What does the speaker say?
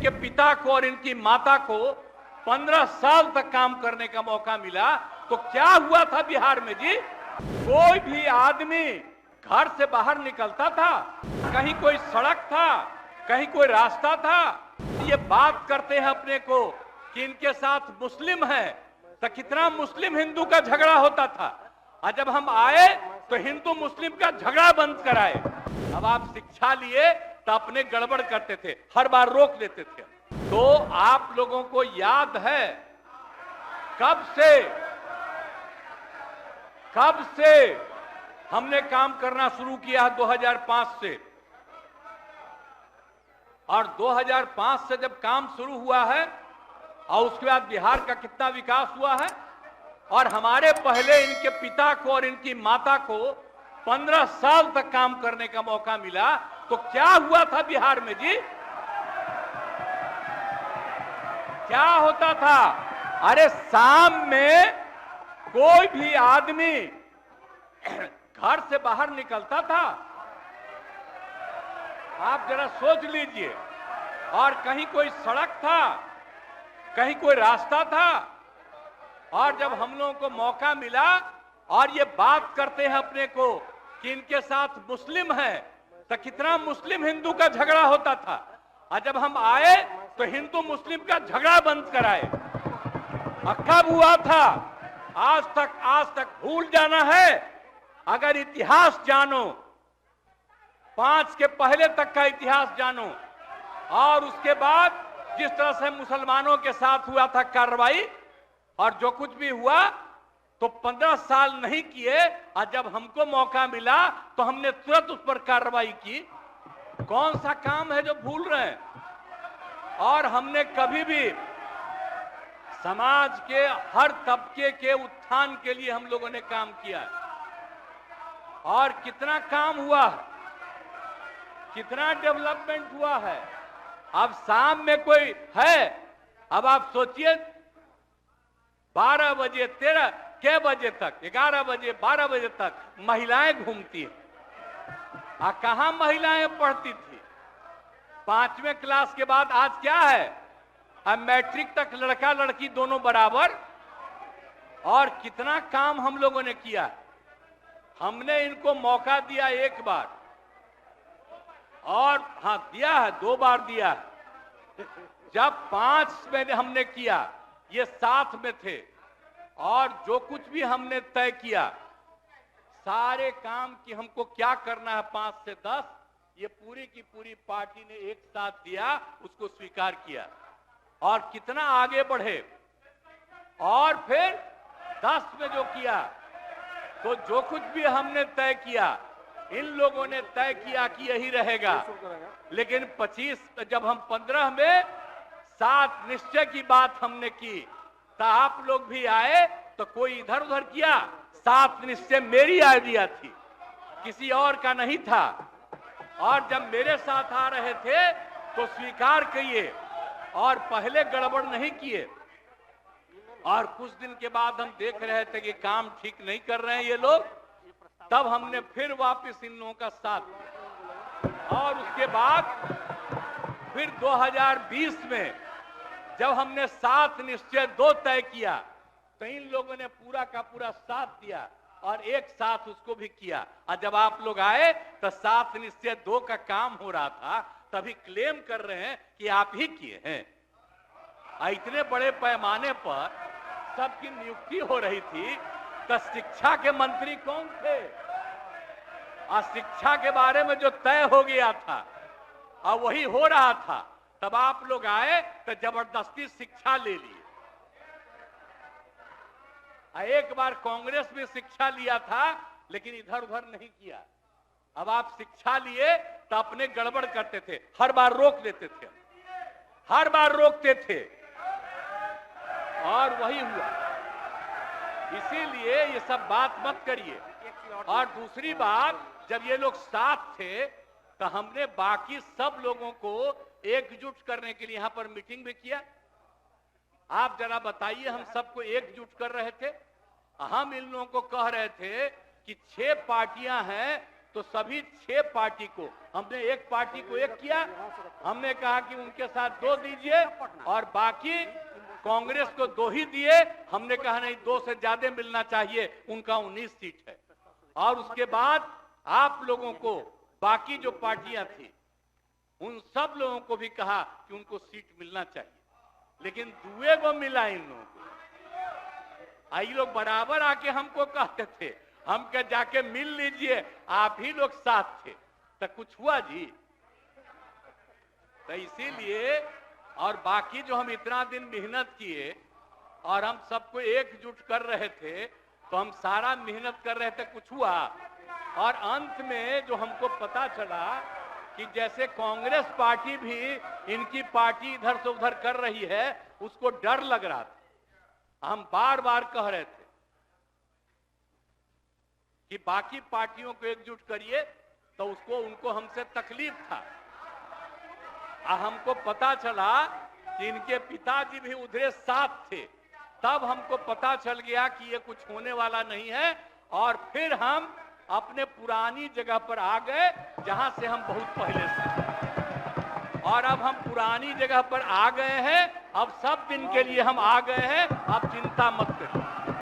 इनके पिता को और इनकी माता को 15 साल तक काम करने का मौका मिला, तो क्या हुआ था बिहार में जी? कोई भी आदमी घर से बाहर निकलता था, कहीं कोई सड़क था, कहीं कोई रास्ता था, ये बात करते हैं अपने को कि इनके साथ मुस्लिम है, तो कितना मुस्लिम हिंदू का झगड़ा होता था। और जब हम आए तो हिंदू मुस्लिम का झगड़ा बंद कराए। अब आप शिक्षा लिए तो अपने गड़बड़ करते थे, हर बार रोक देते थे। तो आप लोगों को याद है कब से हमने काम करना शुरू किया? 2005 से। और 2005 से जब काम शुरू हुआ है और उसके बाद बिहार का कितना विकास हुआ है, और हमारे पहले इनके पिता को और इनकी माता को 15 साल तक काम करने का मौका मिला, तो क्या हुआ था बिहार में जी? क्या होता था? अरे शाम में कोई भी आदमी घर से बाहर निकलता था, आप जरा सोच लीजिए, और कहीं कोई सड़क था, कहीं कोई रास्ता था, और जब हम लोगों को मौका मिला और ये बात करते हैं अपने को कि इनके साथ मुस्लिम है, तो कितना मुस्लिम हिंदू का झगड़ा होता था। और जब हम आए तो हिंदू मुस्लिम का झगड़ा बंद कराए। और कब हुआ था? आज तक भूल जाना है। अगर इतिहास जानो, 5 के पहले तक का इतिहास जानो, और उसके बाद जिस तरह से मुसलमानों के साथ हुआ था कार्रवाई, और जो कुछ भी हुआ, तो 15 साल नहीं किए, और जब हमको मौका मिला तो हमने तुरंत उस पर कार्रवाई की। कौन सा काम है जो भूल रहे हैं? और हमने कभी भी समाज के हर तबके के उत्थान के लिए हम लोगों ने काम किया है। और कितना काम हुआ है, कितना डेवलपमेंट हुआ है। अब शाम में कोई है, अब आप सोचिए 12 बजे 13 के बजे तक, 11 बजे 12 बजे तक महिलाएं घूमती हैं। कहां महिलाएं पढ़ती थी? 5वें क्लास के बाद आज क्या है? अब मैट्रिक तक लड़का लड़की दोनों बराबर। और कितना काम हम लोगों ने किया। हमने इनको मौका दिया एक बार, और हाँ दिया है, 2 बार दिया है। जब 5 में हमने किया, ये 7 में थे, और जो कुछ भी हमने तय किया, सारे काम कि हमको क्या करना है 5 से 10, ये पूरी की पूरी पार्टी ने एक साथ दिया, उसको स्वीकार किया, और कितना आगे बढ़े। और फिर 10 में जो किया, तो जो कुछ भी हमने तय किया, इन लोगों ने तय किया कि यही रहेगा। लेकिन 25 जब हम 15 में 7 निश्चय की बात हमने की, तो आप लोग भी आए, तो कोई इधर उधर किया। 7 निश्चय मेरी आइडिया थी, किसी और का नहीं था। और जब मेरे साथ आ रहे थे तो स्वीकार किए, और पहले गड़बड़ नहीं किए। और कुछ दिन के बाद हम देख रहे थे कि काम ठीक नहीं कर रहे हैं ये लोग, तब हमने फिर वापस इन लोगों का साथ दिया। और उसके बाद फिर 2020 में जब हमने 7 निश्चय 2 तय किया, तो इन लोगों ने पूरा का पूरा साथ दिया, और एक साथ उसको भी किया। और जब आप लोग आए तो 7 निश्चय 2 का काम हो रहा था, तभी क्लेम कर रहे हैं कि आप ही किए हैं। इतने बड़े पैमाने पर सबकी नियुक्ति हो रही थी, तो शिक्षा के मंत्री कौन थे? और शिक्षा के बारे में जो तय हो गया था और वही हो रहा था, तब आप लोग आए तो जबरदस्ती शिक्षा ले लिए। एक बार कांग्रेस में शिक्षा लिया था, लेकिन इधर उधर नहीं किया। अब आप शिक्षा लिए तो अपने गड़बड़ करते थे, हर बार रोक देते थे, हर बार रोकते थे, और वही हुआ। इसीलिए ये सब बात मत करिए। और दूसरी बात, जब ये लोग साथ थे, तो हमने बाकी सब लोगों को एकजुट करने के लिए यहां पर मीटिंग भी किया। आप जरा बताइए, हम सबको एकजुट कर रहे थे। हम इन लोगों को कह रहे थे कि 6 पार्टियां हैं, तो सभी 6 पार्टी को हमने एक पार्टी को एक किया। हमने कहा कि उनके साथ 2 दीजिए और बाकी कांग्रेस को 2 ही दिए। हमने कहा नहीं, 2 से ज्यादा मिलना चाहिए, उनका 19 सीट है। और उसके बाद आप लोगों को बाकी जो पार्टियां थी उन सब लोगों को भी कहा कि उनको सीट मिलना चाहिए, लेकिन दुए को मिला इन लोगों को। आई लोग बराबर आके हमको कहते थे, हम क्या जाके मिल लीजिए, आप ही लोग साथ थे, तो कुछ हुआ जी? तो इसीलिए और बाकी जो हम इतना दिन मेहनत किए और हम सबको एकजुट कर रहे थे, तो हम सारा मेहनत कर रहे थे, कुछ हुआ? और अंत में जो हमको पता चला कि जैसे कांग्रेस पार्टी भी इनकी पार्टी इधर से उधर कर रही है, उसको डर लग रहा था। हम बार बार कह रहे थे कि बाकी पार्टियों को एकजुट करिए, तो उसको उनको हमसे तकलीफ था। हमको पता चला कि इनके पिताजी भी उधरे साथ थे, तब हमको पता चल गया कि ये कुछ होने वाला नहीं है। और फिर हम अपने पुरानी जगह पर आ गए, जहां से हम बहुत पहले से। और अब हम पुरानी जगह पर आ गए हैं, अब सब दिन के लिए हम आ गए हैं, आप चिंता मत करिए।